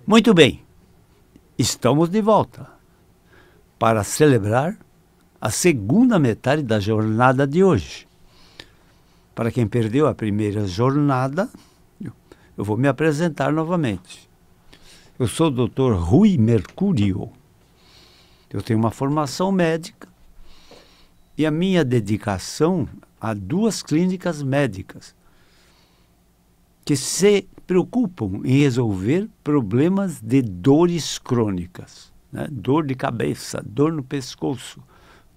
Muito bem, estamos de volta para celebrar a segunda metade da jornada de hoje. Para quem perdeu a primeira jornada, eu vou me apresentar novamente. Eu sou o Dr. Rui Mercúrio. Eu tenho uma formação médica e a minha dedicação a 2 clínicas médicas que se preocupam em resolver problemas de dores crônicas, né? Dor de cabeça, dor no pescoço,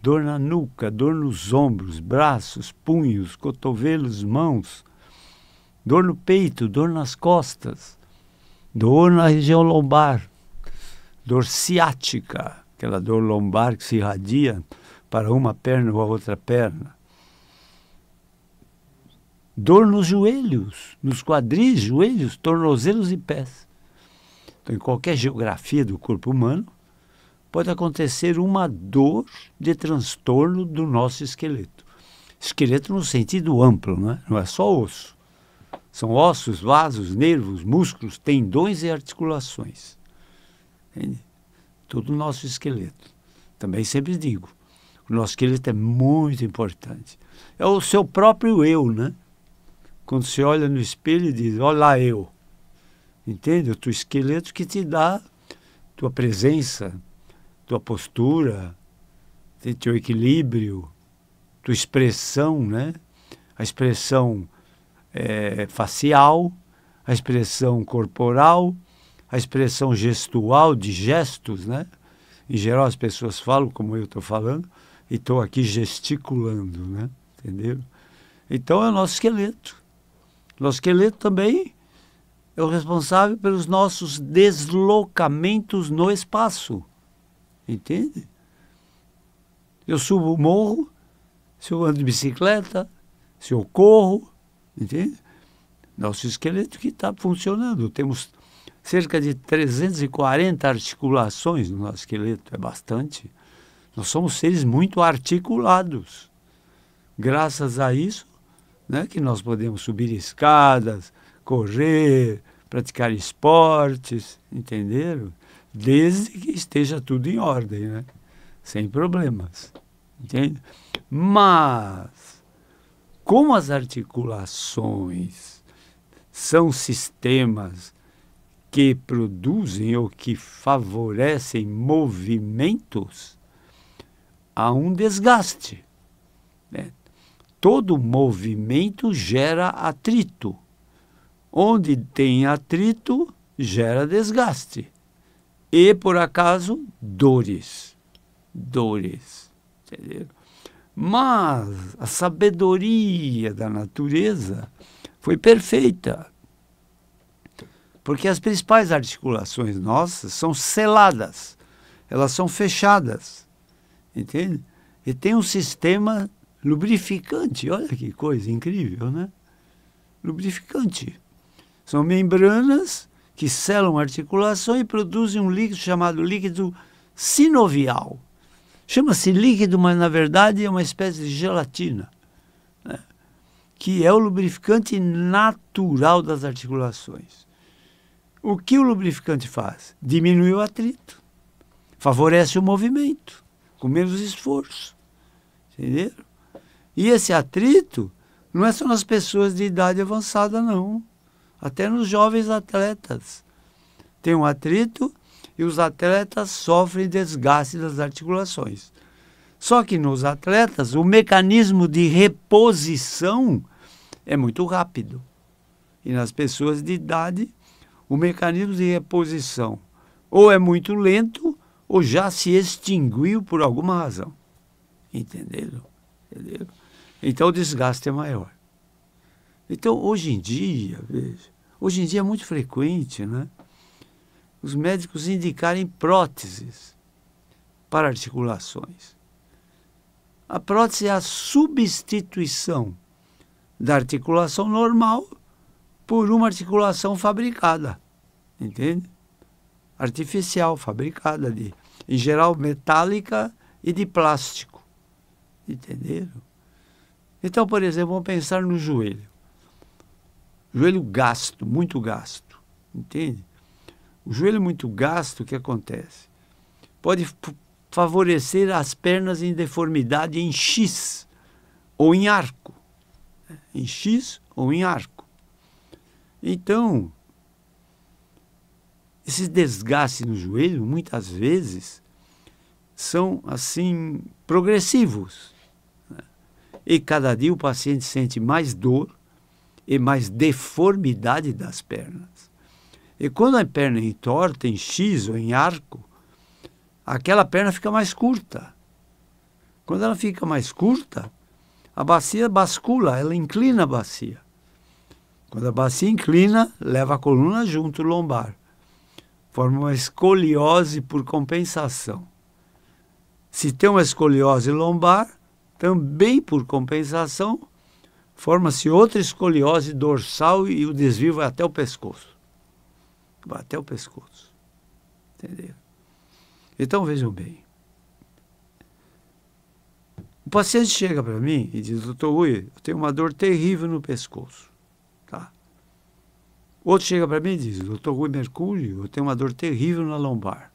dor na nuca, dor nos ombros, braços, punhos, cotovelos, mãos, dor no peito, dor nas costas, dor na região lombar, dor ciática, aquela dor lombar que se irradia para uma perna ou a outra perna. Dor nos joelhos, nos quadris, joelhos, tornozelos e pés. Então, em qualquer geografia do corpo humano, pode acontecer uma dor de transtorno do nosso esqueleto. Esqueleto no sentido amplo, né? Não é só osso. São ossos, vasos, nervos, músculos, tendões e articulações. Entende? Todo o nosso esqueleto. Também sempre digo, o nosso esqueleto é muito importante. É o seu próprio eu, né? Quando você olha no espelho e diz, olha lá eu. Entende? O teu esqueleto que te dá tua presença, tua postura, teu equilíbrio, tua expressão, né? A expressão facial, a expressão corporal, a expressão gestual, de gestos, né? Em geral as pessoas falam como eu estou falando e estou aqui gesticulando, né? Entendeu? Então é o nosso esqueleto. Nosso esqueleto também é o responsável pelos nossos deslocamentos no espaço. Entende? Eu subo o morro, se eu ando de bicicleta, se eu corro, entende? Nosso esqueleto que está funcionando. Temos cerca de 340 articulações no nosso esqueleto, é bastante. Nós somos seres muito articulados. Graças a isso, né, que nós podemos subir escadas, correr, praticar esportes, entenderam? Desde que esteja tudo em ordem, né? Sem problemas, entende? Mas, como as articulações são sistemas que produzem ou que favorecem movimentos, há um desgaste, né? Todo movimento gera atrito. Onde tem atrito, gera desgaste. E, por acaso, dores. Dores. Entendeu? Mas a sabedoria da natureza foi perfeita. Porque as principais articulações nossas são seladas. Elas são fechadas. Entende? E tem um sistema lubrificante. Olha que coisa incrível, né? Lubrificante. São membranas que selam a articulação e produzem um líquido chamado líquido sinovial. Chama-se líquido, mas na verdade é uma espécie de gelatina, né? Que é o lubrificante natural das articulações. O que o lubrificante faz? Diminui o atrito, favorece o movimento, com menos esforço. Entenderam? E esse atrito não é só nas pessoas de idade avançada, não. Até nos jovens atletas. Tem um atrito e os atletas sofrem desgaste das articulações. Só que nos atletas, o mecanismo de reposição é muito rápido. E nas pessoas de idade, o mecanismo de reposição ou é muito lento ou já se extinguiu por alguma razão. Entenderam? Entendeu? Então o desgaste é maior. Então hoje em dia, veja, hoje em dia é muito frequente, né, os médicos indicarem próteses para articulações. A prótese é a substituição da articulação normal por uma articulação fabricada, entende? Artificial, fabricada, em geral metálica e de plástico. Entenderam? Então, por exemplo, vamos pensar no joelho. Joelho gasto, muito gasto, entende? O joelho muito gasto, o que acontece? Pode favorecer as pernas em deformidade em X ou em arco. Em X ou em arco. Então, esses desgastes no joelho, muitas vezes, são, assim, progressivos. E cada dia o paciente sente mais dor e mais deformidade das pernas. E quando a perna é entorta, em X ou em arco, aquela perna fica mais curta. Quando ela fica mais curta, a bacia bascula, ela inclina a bacia. Quando a bacia inclina, leva a coluna junto, o lombar. Forma uma escoliose por compensação. Se tem uma escoliose lombar, também por compensação, forma-se outra escoliose dorsal e o desvio vai até o pescoço. Vai até o pescoço. Entendeu? Então, vejam bem. O paciente chega para mim e diz, doutor Rui, eu tenho uma dor terrível no pescoço. Tá? Outro chega para mim e diz, doutor Rui Mercúrio, eu tenho uma dor terrível na lombar.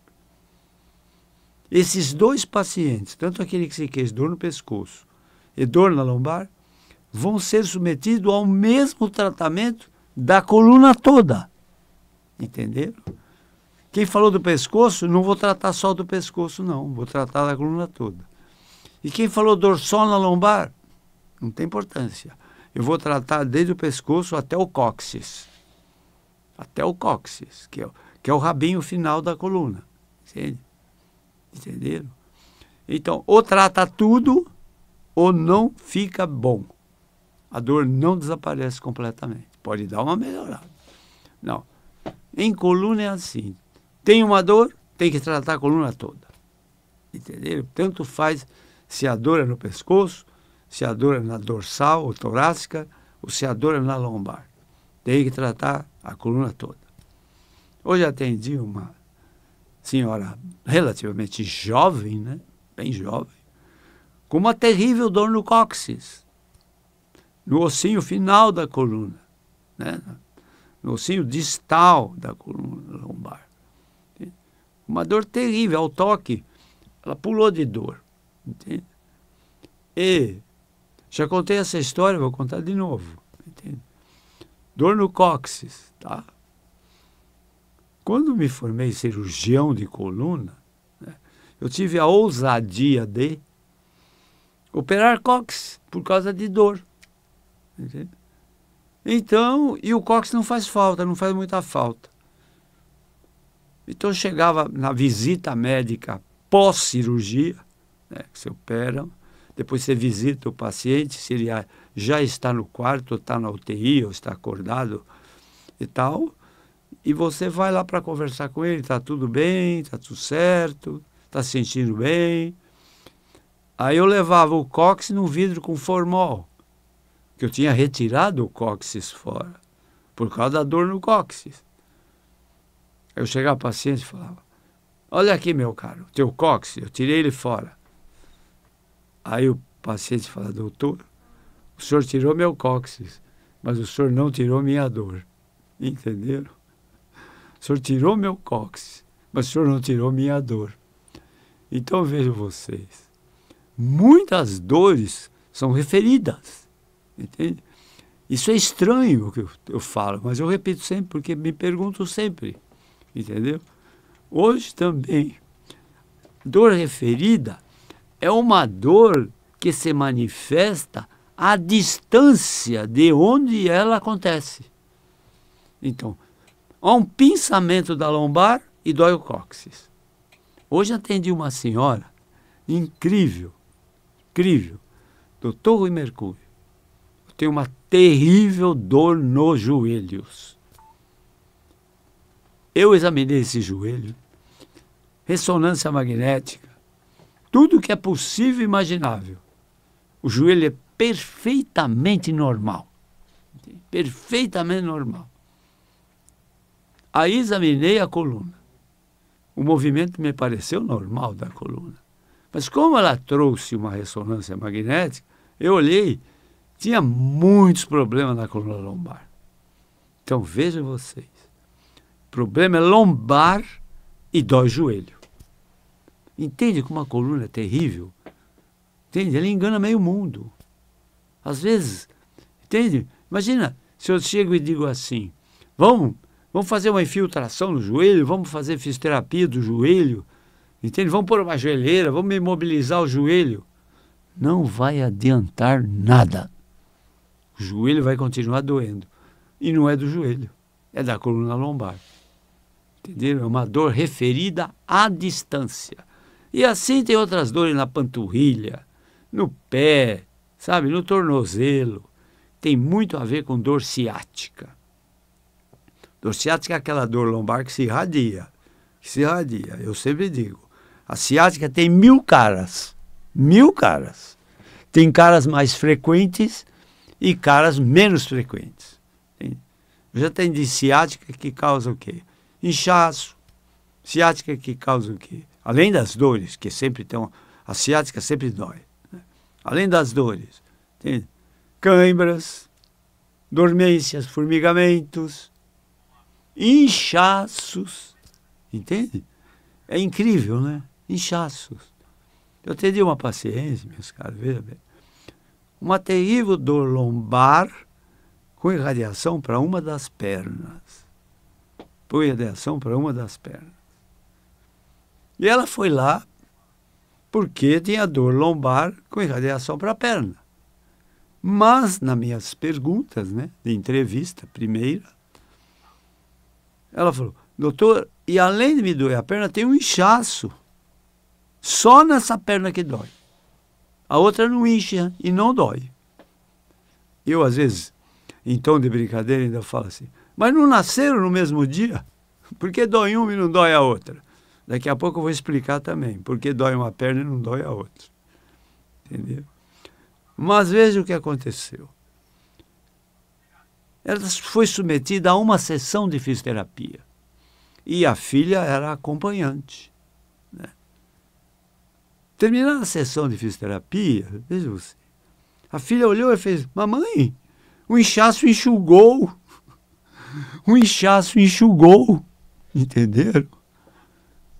Esses dois pacientes, tanto aquele que se queixa dor no pescoço e dor na lombar, vão ser submetidos ao mesmo tratamento da coluna toda. Entenderam? Quem falou do pescoço, não vou tratar só do pescoço, não. Vou tratar da coluna toda. E quem falou dorsal na lombar, não tem importância. Eu vou tratar desde o pescoço até o cóccix. Até o cóccix, que é o rabinho final da coluna. Entende? Entenderam? Então, ou trata tudo, ou não fica bom. A dor não desaparece completamente. Pode dar uma melhorada. Não. Em coluna é assim. Tem uma dor, tem que tratar a coluna toda. Entenderam? Tanto faz se a dor é no pescoço, se a dor é na dorsal ou torácica, ou se a dor é na lombar. Tem que tratar a coluna toda. Hoje atendi uma senhora relativamente jovem, né? Bem jovem, com uma terrível dor no cóccix, no ossinho final da coluna, né? No ossinho distal da coluna lombar. Uma dor terrível, ao toque, ela pulou de dor. Entende? E já contei essa história, vou contar de novo. Entende? Dor no cóccix, tá? Quando me formei cirurgião de coluna, né, eu tive a ousadia de operar cóccix por causa de dor. Entende? Então, e o cóccix não faz falta, não faz muita falta. Então, eu chegava na visita médica pós-cirurgia, né, que você opera, depois você visita o paciente, se ele já está no quarto, ou está na UTI, ou está acordado e tal, e você vai lá para conversar com ele, está tudo bem, está tudo certo, está se sentindo bem. Aí eu levava o cóccix num vidro com formol, que eu tinha retirado o cóccix fora, por causa da dor no cóccix. Aí eu chegava ao paciente e falava, olha aqui, meu caro, teu cóccix, eu tirei ele fora. Aí o paciente fala, doutor, o senhor tirou meu cóccix, mas o senhor não tirou minha dor. Entenderam? O senhor tirou meu cóccix, mas o senhor não tirou minha dor. Então vejam vocês, muitas dores são referidas. Entende? Isso é estranho o que eu falo, mas eu repito sempre, porque me pergunto sempre. Entendeu? Hoje também, dor referida é uma dor que se manifesta à distância de onde ela acontece. Então, há um pinçamento da lombar e dói o cóccix. Hoje atendi uma senhora incrível, incrível, doutor Rui Mercúrio. Eu tenho uma terrível dor nos joelhos. Eu examinei esse joelho, ressonância magnética, tudo que é possível e imaginável. O joelho é perfeitamente normal. Perfeitamente normal. Aí examinei a coluna. O movimento me pareceu normal da coluna. Mas como ela trouxe uma ressonância magnética, eu olhei, tinha muitos problemas na coluna lombar. Então vejam vocês. problema é lombar e dói o joelho. Entende como a coluna é terrível? Entende? Ele engana meio mundo. Às vezes, entende? Imagina se eu chego e digo assim, vamos fazer uma infiltração no joelho, vamos fazer fisioterapia do joelho, entende? Vamos pôr uma joelheira, vamos imobilizar o joelho. Não vai adiantar nada. O joelho vai continuar doendo. E não é do joelho, é da coluna lombar. Entendeu? É uma dor referida à distância. E assim tem outras dores na panturrilha, no pé, sabe, no tornozelo. Tem muito a ver com dor ciática. Dor ciática é aquela dor lombar que se irradia. Eu sempre digo. A ciática tem 1000 caras. 1000 caras. Tem caras mais frequentes e caras menos frequentes. Já tem de ciática que causa o quê? Inchaço. Ciática que causa o quê? Além das dores, que sempre tem... A ciática sempre dói. Né? Além das dores. Entende? Cãibras, dormências, formigamentos, inchaços. Entende? É incrível, né? Inchaços. Eu atendi uma paciente, meus caros, veja bem. Uma terrível dor lombar com irradiação para uma das pernas. E ela foi lá porque tinha dor lombar com irradiação para a perna. Mas, nas minhas perguntas, né, de entrevista, primeira, ela falou, doutor, e além de me doer a perna, tem um inchaço. Só nessa perna que dói. A outra não incha e não dói. Eu, às vezes, em tom de brincadeira, ainda falo assim, mas não nasceram no mesmo dia? Por que dói uma e não dói a outra? Daqui a pouco eu vou explicar também, por que dói uma perna e não dói a outra. Entendeu? Mas veja o que aconteceu. Ela foi submetida a uma sessão de fisioterapia. E a filha era acompanhante. Né? Terminada a sessão de fisioterapia, veja você, a filha olhou e fez, mamãe, o inchaço enxugou. O inchaço enxugou. Entenderam?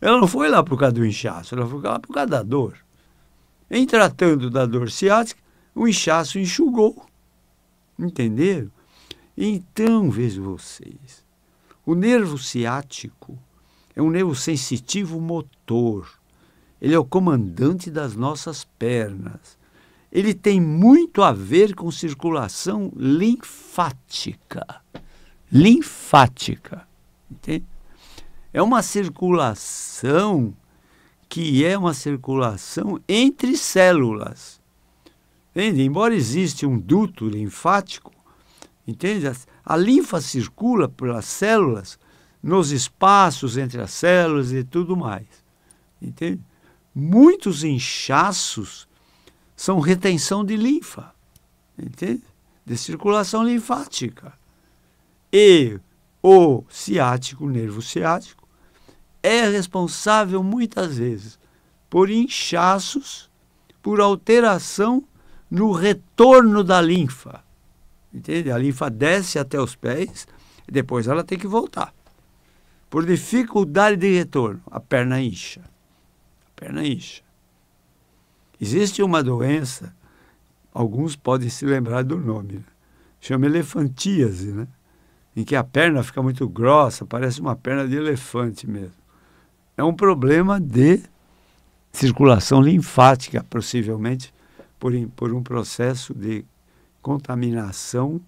Ela não foi lá por causa do inchaço, ela foi lá por causa da dor. Em tratando da dor ciática, o inchaço enxugou. Entenderam? Então, vejam vocês, o nervo ciático é um nervo sensitivo motor. Ele é o comandante das nossas pernas. Ele tem muito a ver com circulação linfática. Linfática. Entende? É uma circulação que é uma circulação entre células. Entende? Embora exista um duto linfático, entende? A linfa circula pelas células, nos espaços entre as células e tudo mais. Entende? Muitos inchaços são retenção de linfa, entende? De circulação linfática. E o ciático, o nervo ciático, é responsável muitas vezes por inchaços, por alteração no retorno da linfa. Entende? A linfa desce até os pés e depois ela tem que voltar. Por dificuldade de retorno, a perna incha. A perna incha. Existe uma doença, alguns podem se lembrar do nome, né? Chama elefantíase, né? Em que a perna fica muito grossa, parece uma perna de elefante mesmo. É um problema de circulação linfática, possivelmente por um processo de contaminação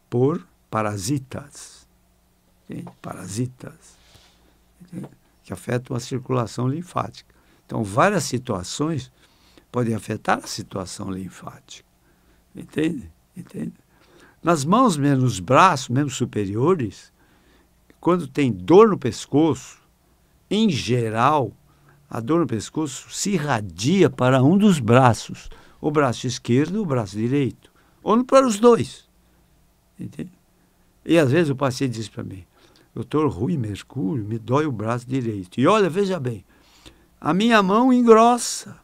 por parasitas. Entende? Parasitas. Entende? Que afetam a circulação linfática. Então, várias situações podem afetar a situação linfática. Entende? Entende? Nas mãos, mesmo nos braços, mesmo superiores, quando tem dor no pescoço, em geral, a dor no pescoço se irradia para um dos braços, o braço esquerdo ou o braço direito, ou para os dois. Entende? E às vezes o paciente diz para mim, doutor Rui Mercúrio, me dói o braço direito. E olha, veja bem, a minha mão engrossa.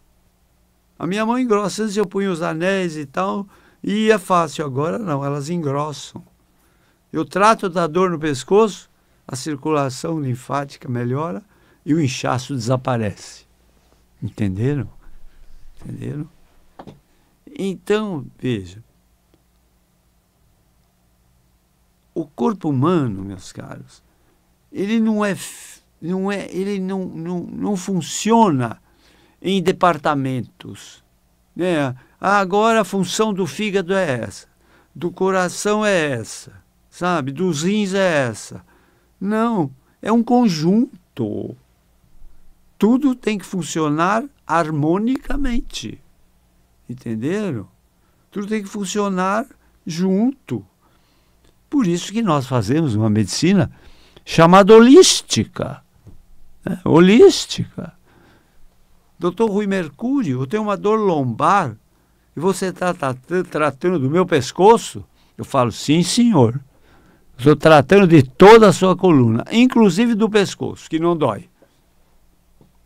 A minha mão engrossa. Antes eu punha os anéis e tal, e é fácil. Agora não, elas engrossam. Eu trato da dor no pescoço, a circulação linfática melhora e o inchaço desaparece. Entenderam? Entenderam? Então, veja, o corpo humano, meus caros, ele não funciona em departamentos, né? Agora a função do fígado é essa, do coração é essa, sabe? Dos rins é essa. Não, é um conjunto. Tudo tem que funcionar harmonicamente. Entenderam? Tudo tem que funcionar junto. Por isso que nós fazemos uma medicina chamada holística. Né? Holística. Doutor Rui Mercúrio, eu tenho uma dor lombar e você está tratando do meu pescoço? Eu falo, sim, senhor. Estou tratando de toda a sua coluna, inclusive do pescoço, que não dói.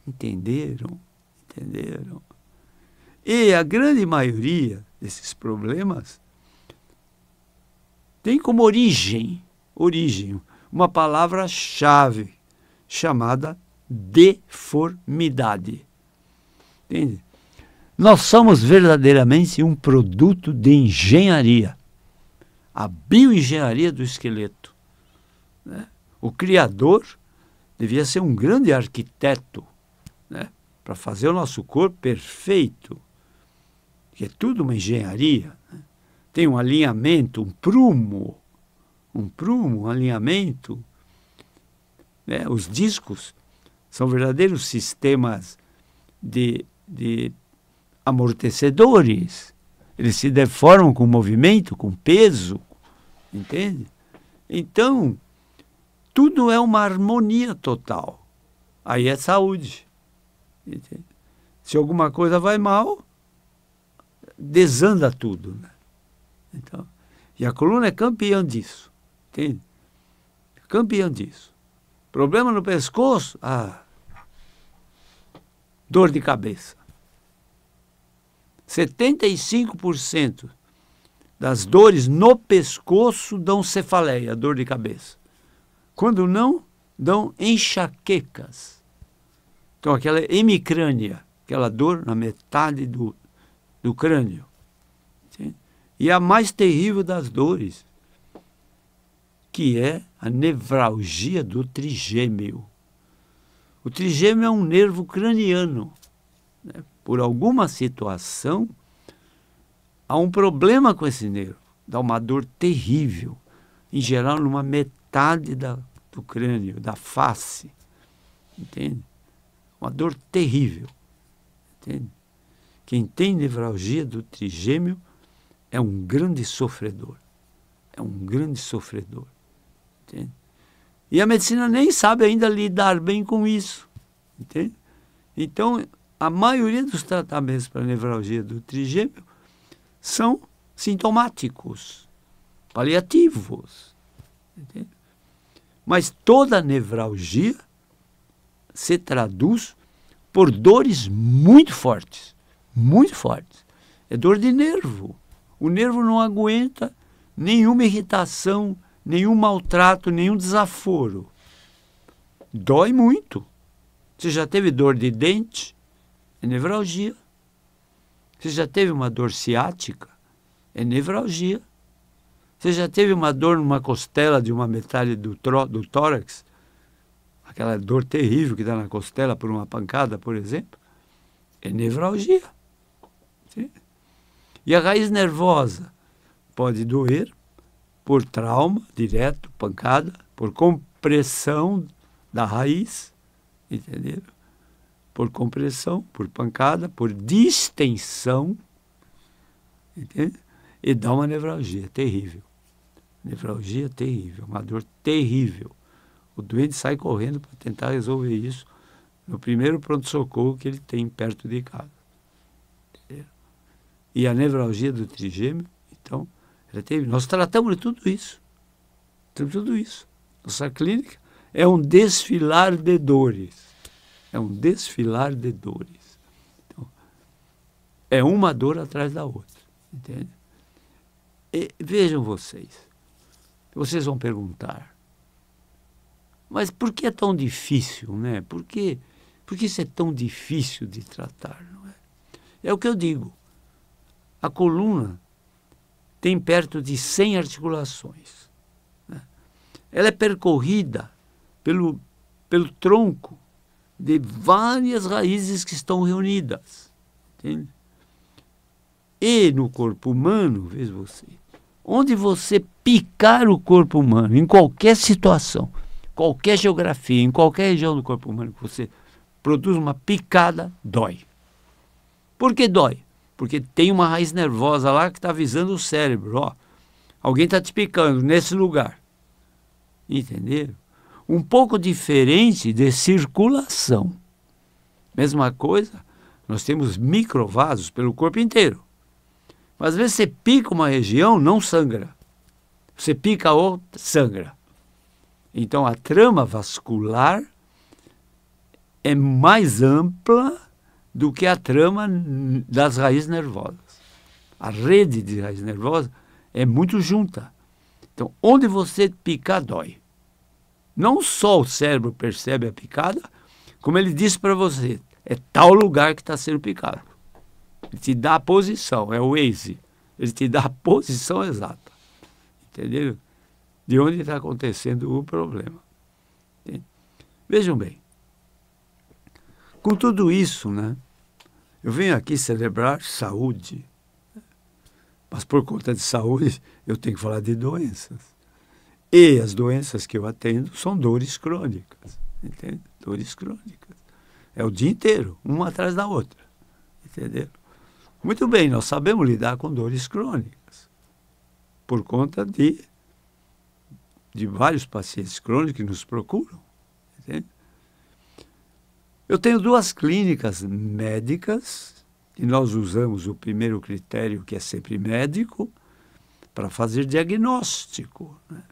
Entenderam? Entenderam? E a grande maioria desses problemas tem como origem, uma palavra-chave chamada deformidade. Entende? Nós somos verdadeiramente um produto de engenharia. A bioengenharia do esqueleto. Né? O Criador devia ser um grande arquiteto, né? Para fazer o nosso corpo perfeito. Que é tudo uma engenharia. Né? Tem um alinhamento, um prumo, um alinhamento. Né? Os discos são verdadeiros sistemas de amortecedores. Eles se deformam com movimento, com peso, entende? Então, tudo é uma harmonia total. Aí é saúde. Entende? Se alguma coisa vai mal, desanda tudo. Né? Então, e a coluna é campeã disso. Entende? Campeã disso. Problema no pescoço? Dor de cabeça. 75% das dores no pescoço dão cefaleia, dor de cabeça. Quando não, dão enxaquecas. Então, aquela hemicrânia, aquela dor na metade do crânio. Sim? E a mais terrível das dores, que é a nevralgia do trigêmeo. O trigêmeo é um nervo craniano. Né? Por alguma situação, há um problema com esse nervo. Dá uma dor terrível. Em geral, numa metade do crânio, da face. Entende? Uma dor terrível. Entende? Quem tem nevralgia do trigêmeo é um grande sofredor. É um grande sofredor. Entende? E a medicina nem sabe ainda lidar bem com isso. Entende? Então, a maioria dos tratamentos para nevralgia do trigêmeo são sintomáticos, paliativos. Entende? Mas toda nevralgia se traduz por dores muito fortes. Muito fortes. É dor de nervo. O nervo não aguenta nenhuma irritação, nenhum maltrato, nenhum desaforo. Dói muito. Você já teve dor de dente? É nevralgia. Você já teve uma dor ciática? É nevralgia. Você já teve uma dor numa costela de uma metade do tórax? Aquela dor terrível que dá na costela por uma pancada, por exemplo? É nevralgia. Sim? E a raiz nervosa pode doer por trauma direto, pancada, por compressão da raiz, entenderam? Por compressão, por pancada, por distensão, entende? E dá uma nevralgia terrível. Nevralgia terrível, uma dor terrível. O doente sai correndo para tentar resolver isso no primeiro pronto-socorro que ele tem perto de casa. Entendeu? E a nevralgia do trigêmeo, então, ela teve. Nós tratamos de tudo isso. Tudo isso. Nossa clínica é um desfilar de dores. É um desfilar de dores. Então, é uma dor atrás da outra. Entende? E vejam vocês. Vocês vão perguntar. Mas por que é tão difícil, né? Por que isso é tão difícil de tratar, não é? É o que eu digo. A coluna tem perto de 100 articulações, né? Ela é percorrida pelo tronco de várias raízes que estão reunidas, entende? E no corpo humano, veja você, onde você picar o corpo humano, em qualquer situação, qualquer geografia, em qualquer região do corpo humano que você produz uma picada, dói. Por que dói? Porque tem uma raiz nervosa lá que está avisando o cérebro, ó, alguém está te picando nesse lugar. Entenderam? Um pouco diferente de circulação. Mesma coisa, nós temos microvasos pelo corpo inteiro. Mas às vezes você pica uma região, não sangra. Você pica outra, sangra. Então a trama vascular é mais ampla do que a trama das raízes nervosas. A rede de raiz nervosa é muito junta. Então, onde você picar, dói. Não só o cérebro percebe a picada, como ele diz para você, é tal lugar que está sendo picado. Ele te dá a posição, é o Waze. Ele te dá a posição exata. Entendeu? De onde está acontecendo o problema. Entende? Vejam bem. Com tudo isso, né? Eu venho aqui celebrar saúde. Mas por conta de saúde, eu tenho que falar de doenças. E as doenças que eu atendo são dores crônicas. Entende? Dores crônicas. É o dia inteiro, uma atrás da outra. Entendeu? Muito bem, nós sabemos lidar com dores crônicas. Por conta de vários pacientes crônicos que nos procuram. Entende? Eu tenho 2 clínicas médicas e nós usamos o primeiro critério, que é sempre médico, para fazer diagnóstico, né?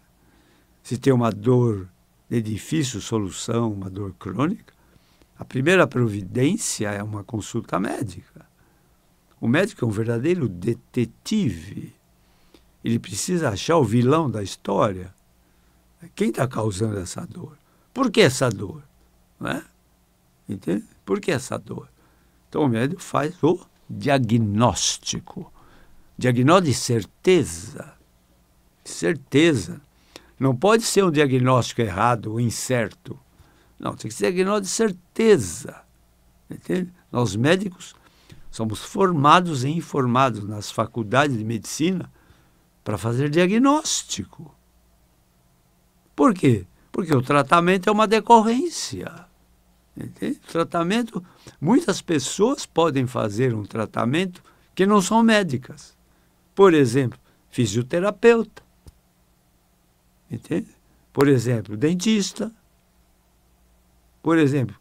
Se tem uma dor de difícil solução, uma dor crônica, a primeira providência é uma consulta médica. O médico é um verdadeiro detetive. Ele precisa achar o vilão da história. Quem está causando essa dor? Por que essa dor? Não é? Entende? Por que essa dor? Então o médico faz o diagnóstico. Diagnóstico de certeza. Certeza. Não pode ser um diagnóstico errado ou incerto. Não, tem que ser diagnóstico de certeza. Entende? Nós médicos somos formados e informados nas faculdades de medicina para fazer diagnóstico. Por quê? Porque o tratamento é uma decorrência. Entende? Tratamento, muitas pessoas podem fazer um tratamento que não são médicas. Por exemplo, fisioterapeuta. Entende? Por exemplo, dentista. Por exemplo,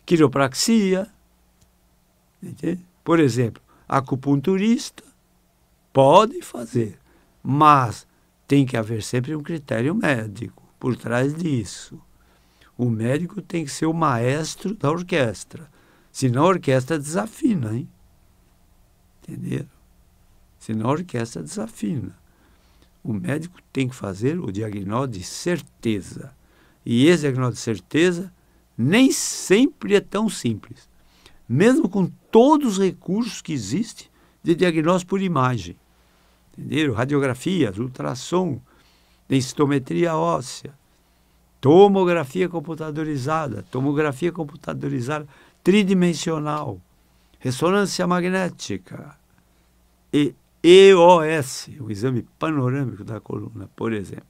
quiropraxia. Entende? Por exemplo, acupunturista. Pode fazer, mas tem que haver sempre um critério médico por trás disso. O médico tem que ser o maestro da orquestra. Senão a orquestra desafina, hein? Entenderam? Senão a orquestra desafina. O médico tem que fazer o diagnóstico de certeza. E esse diagnóstico de certeza nem sempre é tão simples. Mesmo com todos os recursos que existem de diagnóstico por imagem. Entenderam? Radiografias, ultrassom, densitometria óssea, tomografia computadorizada tridimensional, ressonância magnética e EOS, o exame panorâmico da coluna, por exemplo.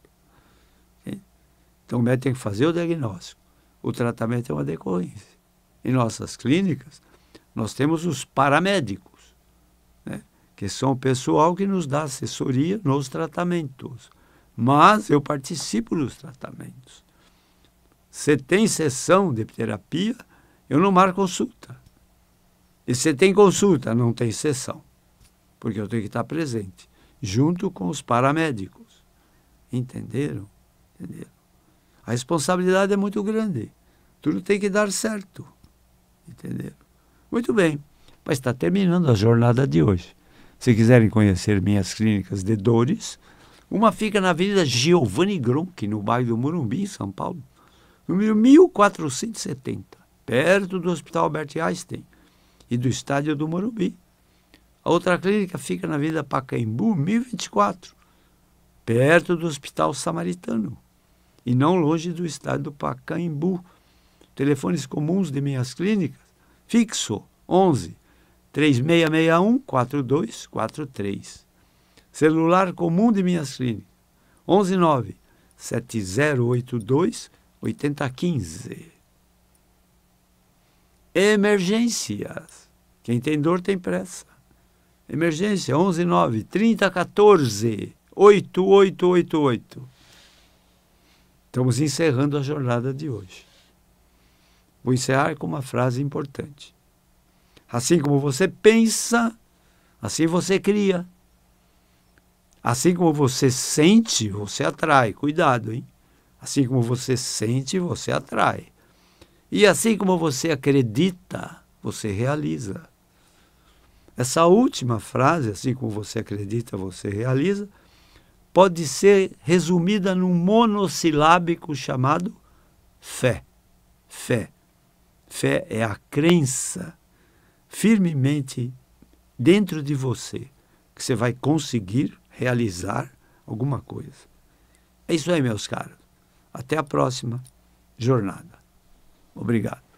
Então o médico tem que fazer o diagnóstico. O tratamento é uma decorrência. Em nossas clínicas, nós temos os paramédicos, né, que são o pessoal que nos dá assessoria nos tratamentos. Mas eu participo dos tratamentos. Se tem sessão de terapia, eu não marco consulta. E se tem consulta, não tem sessão. Porque eu tenho que estar presente, junto com os paramédicos. Entenderam? Entenderam? A responsabilidade é muito grande. Tudo tem que dar certo. Entenderam? Muito bem. Mas está terminando a jornada de hoje. Se quiserem conhecer minhas clínicas de dores, uma fica na Avenida Giovanni Gronchi, no bairro do Morumbi, em São Paulo. número 1470, perto do Hospital Albert Einstein e do Estádio do Morumbi. A outra clínica fica na Avenida Pacaembu, 1024, perto do Hospital Samaritano e não longe do Estádio do Pacaembu. Telefones comuns de minhas clínicas, fixo 11 3661 4243. Celular comum de minhas clínicas, 119 7082 8015. Emergências. Quem tem dor tem pressa. Emergência 119 3014 8888. Estamos encerrando a jornada de hoje. Vou encerrar com uma frase importante. Assim como você pensa, assim você cria. Assim como você sente, você atrai. Cuidado, hein? Assim como você sente, você atrai. E assim como você acredita, você realiza. Essa última frase, assim como você acredita, você realiza, pode ser resumida num monossilábico chamado fé. Fé. Fé é a crença firmemente dentro de você que você vai conseguir realizar alguma coisa. É isso aí, meus caros. Até a próxima jornada. Obrigado.